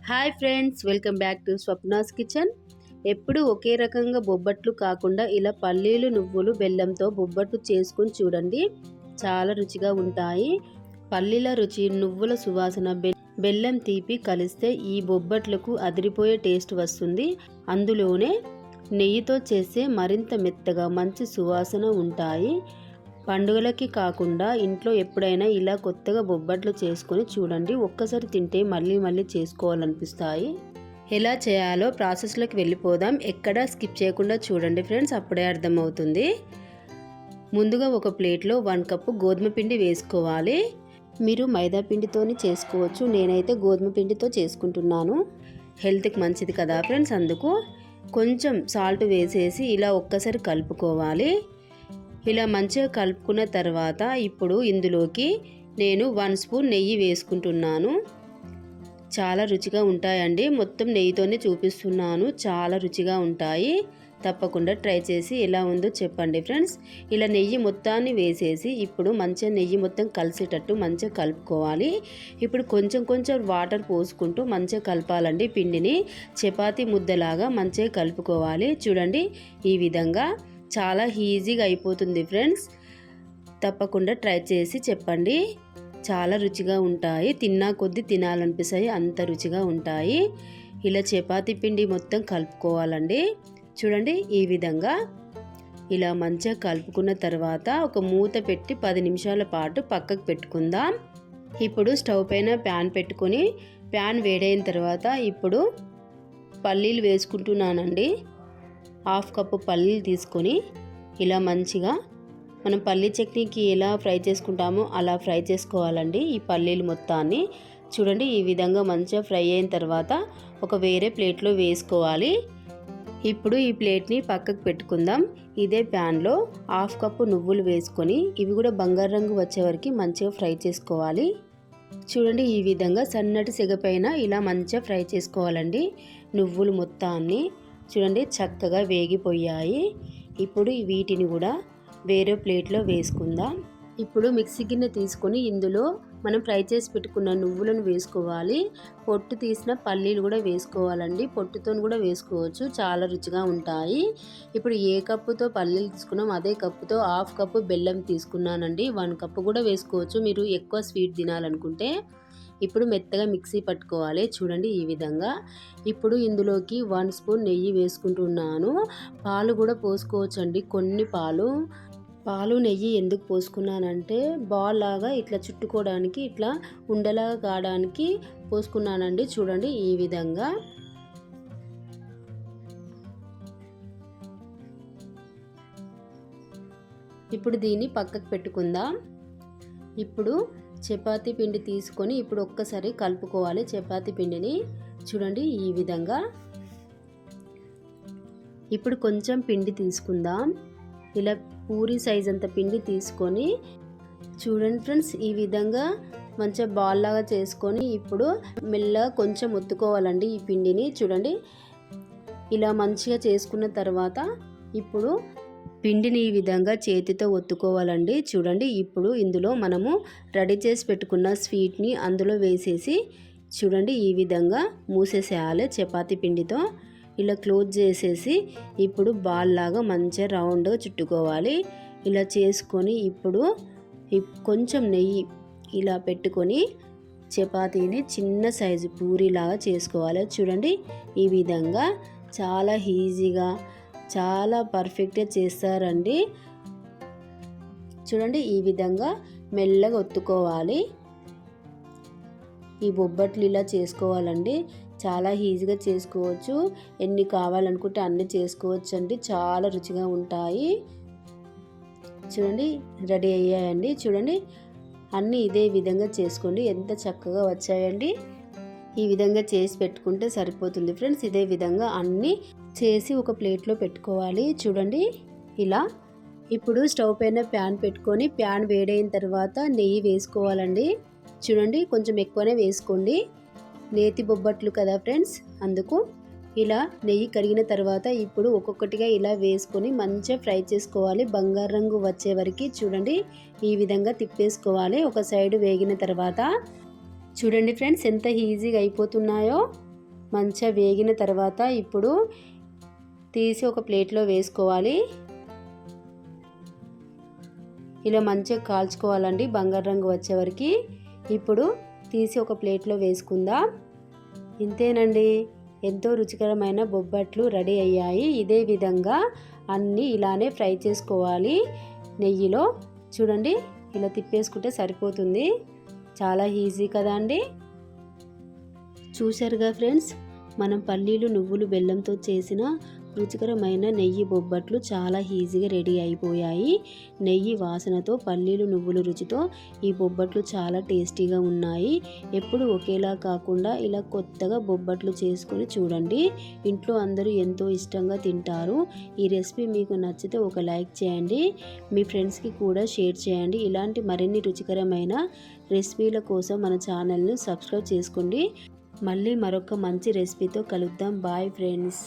Hi friends, welcome back to Swapna's kitchen. ఎప్పుడు ఒకే రకంగా బొబ్బట్లు కాకుండా ఇలా పల్లీలు నువ్వులు బెల్లంతో బొబ్బట్లు చేసుకుని చూడండి. చాలా రుచిగా ఉంటాయి. పల్లీల రుచి, నువ్వుల సువాసన, బెల్లం తీపి కలిస్తే ఈ బొబ్బట్లకు అదిరిపోయే టేస్ట్ వస్తుంది. అందులోనే నెయ్యితో చేస్తే మరింత మెత్తగా మంచి సువాసన ఉంటాయి. పండుగలకి కాకుండా ఇంట్లో ఎప్పుడైనా ఇలా కొత్తగా బొబ్బట్లు చేసుకొని చూడండి. ఒక్కసారి తింటే మళ్ళీ మళ్ళీ చేసుకోవాలనిపిస్తాయి. ఎలా చేయాలో ప్రాసెస్లోకి వెళ్ళిపోదాం. ఎక్కడ స్కిప్ చేయకుండా చూడండి ఫ్రెండ్స్, అప్పుడే అర్థమవుతుంది. ముందుగా ఒక ప్లేట్లో 1 కప్పు గోధుమ పిండి వేసుకోవాలి. మీరు మైదా పిండితోని చేసుకోవచ్చు. నేనైతే గోధుమ పిండితో చేసుకుంటున్నాను. హెల్త్కి మంచిది కదా ఫ్రెండ్స్, అందుకు కొంచెం సాల్ట్ వేసేసి ఇలా ఒక్కసారి కలుపుకోవాలి. ఇలా మంచిగా కలుపుకున్న తర్వాత ఇప్పుడు ఇందులోకి నేను 1 స్పూన్ నెయ్యి వేసుకుంటున్నాను. చాలా రుచిగా ఉంటాయండి. మొత్తం నెయ్యితోనే చూపిస్తున్నాను. చాలా రుచిగా ఉంటాయి. తప్పకుండా ట్రై చేసి ఎలా ఉందో చెప్పండి ఫ్రెండ్స్. ఇలా నెయ్యి మొత్తాన్ని వేసేసి ఇప్పుడు మంచిగా నెయ్యి మొత్తం కలిసేటట్టు మంచిగా కలుపుకోవాలి. ఇప్పుడు కొంచెం కొంచెం వాటర్ పోసుకుంటూ మంచిగా కలపాలండి. పిండిని చపాతీ ముద్దలాగా మంచిగా కలుపుకోవాలి. చూడండి, ఈ విధంగా చాలా ఈజీగా అయిపోతుంది ఫ్రెండ్స్. తప్పకుండా ట్రై చేసి చెప్పండి. చాలా రుచిగా ఉంటాయి. తిన్నా కొద్దీ తినాలనిపిస్తాయి, అంత రుచిగా ఉంటాయి. ఇలా చపాతీ పిండి మొత్తం కలుపుకోవాలండి. చూడండి, ఈ విధంగా ఇలా మంచిగా కలుపుకున్న తర్వాత ఒక మూత పెట్టి 10 నిమిషాల పాటు పక్కకు పెట్టుకుందాం. ఇప్పుడు స్టవ్ పైన ప్యాన్ పెట్టుకొని ప్యాన్ వేడైన తర్వాత ఇప్పుడు పల్లీలు వేసుకుంటున్నానండి. 1/2 కప్పు పల్లీలు తీసుకొని ఇలా మంచిగా మనం పల్లీ చట్నీకి ఎలా ఫ్రై చేసుకుంటామో అలా ఫ్రై చేసుకోవాలండి. ఈ పల్లీలు మొత్తాన్ని చూడండి, ఈ విధంగా మంచిగా ఫ్రై అయిన తర్వాత ఒక వేరే ప్లేట్లో వేసుకోవాలి. ఇప్పుడు ఈ ప్లేట్ని పక్కకు పెట్టుకుందాం. ఇదే ప్యాన్లో 1/2 కప్పు నువ్వులు వేసుకొని ఇవి కూడా బంగారు రంగు వచ్చే వరకు మంచిగా ఫ్రై చేసుకోవాలి. చూడండి, ఈ విధంగా సన్నటి సెగ పైన ఇలా మంచిగా ఫ్రై చేసుకోవాలండి. నువ్వులు మొత్తాన్ని చూడండి చక్కగా వేగిపోయాయి. ఇప్పుడు వీటిని కూడా వేరే ప్లేట్లో వేసుకుందాం. ఇప్పుడు మిక్సీ గిన్నె తీసుకొని ఇందులో మనం ఫ్రై చేసి పెట్టుకున్న నువ్వులను వేసుకోవాలి. పొట్టు తీసిన పల్లీలు కూడా వేసుకోవాలండి. పొట్టుతో కూడా వేసుకోవచ్చు, చాలా రుచిగా ఉంటాయి. ఇప్పుడు ఏ కప్పుతో పల్లీలు తీసుకున్నాం అదే కప్పుతో 1/2 కప్పు బెల్లం తీసుకున్నానండి. 1 కప్పు కూడా వేసుకోవచ్చు మీరు ఎక్కువ స్వీట్ తినాలనుకుంటే. ఇప్పుడు మెత్తగా మిక్సీ పట్టుకోవాలి. చూడండి, ఈ విధంగా. ఇప్పుడు ఇందులోకి 1 స్పూన్ నెయ్యి వేసుకుంటున్నాను. పాలు కూడా పోసుకోవచ్చండి. కొన్ని పాలు నెయ్యి ఎందుకు పోసుకున్నానంటే బాల్ లాగా ఇట్లా చుట్టుకోవడానికి, ఇట్లా ఉండలాగా కావడానికి పోసుకున్నానండి. చూడండి, ఈ విధంగా. ఇప్పుడు దీన్ని పక్కకు పెట్టుకుందాం. ఇప్పుడు చపాతీ పిండి తీసుకొని ఇప్పుడు ఒక్కసారి కలుపుకోవాలి చపాతీ పిండిని. చూడండి, ఈ విధంగా. ఇప్పుడు కొంచెం పిండి తీసుకుందాం. ఇలా పూరి సైజ్ అంత పిండి తీసుకొని చూడండి ఫ్రెండ్స్, ఈ విధంగా మంచిగా బాల్ లాగా చేసుకొని ఇప్పుడు మెల్లగా కొంచెం ఒత్తుకోవాలండి ఈ పిండిని. చూడండి, ఇలా మంచిగా చేసుకున్న తర్వాత ఇప్పుడు పిండిని ఈ విధంగా చేతితో ఒత్తుకోవాలండి. చూడండి, ఇప్పుడు ఇందులో మనము రెడీ చేసి పెట్టుకున్న స్వీట్ని అందులో వేసేసి చూడండి ఈ విధంగా మూసేసేయాలి చపాతీ పిండితో. ఇలా క్లోజ్ చేసేసి ఇప్పుడు బాల్ లాగా మంచిగా రౌండ్గా చుట్టుకోవాలి. ఇలా చేసుకొని ఇప్పుడు కొంచెం నెయ్యి ఇలా పెట్టుకొని చపాతీని చిన్న సైజు పూరీలాగా చేసుకోవాలి. చూడండి, ఈ విధంగా చాలా ఈజీగా చాలా పర్ఫెక్ట్గా చేస్తారండి. చూడండి, ఈ విధంగా మెల్లగా ఒత్తుకోవాలి. ఈ బొబ్బట్లు ఇలా చేసుకోవాలండి. చాలా ఈజీగా చేసుకోవచ్చు. ఎన్ని కావాలనుకుంటే అన్ని చేసుకోవచ్చు అండి. చాలా రుచిగా ఉంటాయి. చూడండి, రెడీ అయ్యాయండి. చూడండి, అన్నీ ఇదే విధంగా చేసుకోండి. ఎంత చక్కగా వచ్చాయండి. ఈ విధంగా చేసి పెట్టుకుంటే సరిపోతుంది ఫ్రెండ్స్. ఇదే విధంగా అన్నీ చేసి ఒక ప్లేట్లో పెట్టుకోవాలి. చూడండి, ఇలా. ఇప్పుడు స్టవ్ పైన ప్యాన్ పెట్టుకొని ప్యాన్ వేడైన తర్వాత నెయ్యి వేసుకోవాలండి. చూడండి, కొంచెం ఎక్కువనే వేసుకోండి. నేతి బొబ్బట్లు కదా ఫ్రెండ్స్, అందుకు. ఇలా నెయ్యి కరిగిన తర్వాత ఇప్పుడు ఒక్కొక్కటిగా ఇలా వేసుకొని మంచిగా ఫ్రై చేసుకోవాలి బంగారు రంగు వచ్చే వరకు. చూడండి, ఈ విధంగా తిప్పేసుకోవాలి. ఒక సైడ్ వేగిన తర్వాత చూడండి ఫ్రెండ్స్ ఎంత ఈజీగా అయిపోతున్నాయో. మంచిగా వేగిన తర్వాత ఇప్పుడు తీసి ఒక ప్లేట్లో వేసుకోవాలి. ఇలా మంచిగా కాల్చుకోవాలండి బంగారు రంగు వచ్చే వరకు. ఇప్పుడు తీసి ఒక ప్లేట్లో వేసుకుందాం. ఇంతేనండి, ఎంతో రుచికరమైన బొబ్బట్లు రెడీ అయ్యాయి. ఇదే విధంగా అన్నీ ఇలానే ఫ్రై చేసుకోవాలి నెయ్యిలో. చూడండి, ఇలా తిప్పేసుకుంటే సరిపోతుంది. చాలా ఈజీ కదా అండి. చూశారుగా ఫ్రెండ్స్, మనం పల్లీలు నువ్వులు బెల్లంతో చేసిన రుచికరమైన నెయ్యి బొబ్బట్లు చాలా ఈజీగా రెడీ అయిపోయాయి. నెయ్యి వాసనతో పల్లీలు నువ్వుల రుచితో ఈ బొబ్బట్లు చాలా టేస్టీగా ఉన్నాయి. ఎప్పుడు ఒకేలా కాకుండా ఇలా కొత్తగా బొబ్బట్లు చేసుకొని చూడండి. ఇంట్లో అందరూ ఎంతో ఇష్టంగా తింటారు. ఈ రెసిపీ మీకు నచ్చితే ఒక లైక్ చేయండి, మీ ఫ్రెండ్స్కి కూడా షేర్ చేయండి. ఇలాంటి మరిన్ని రుచికరమైన రెసిపీల కోసం మన ఛానల్ను సబ్స్క్రైబ్ చేసుకోండి. మళ్ళీ మరొక మంచి రెసిపీతో కలుద్దాం. Bye friends.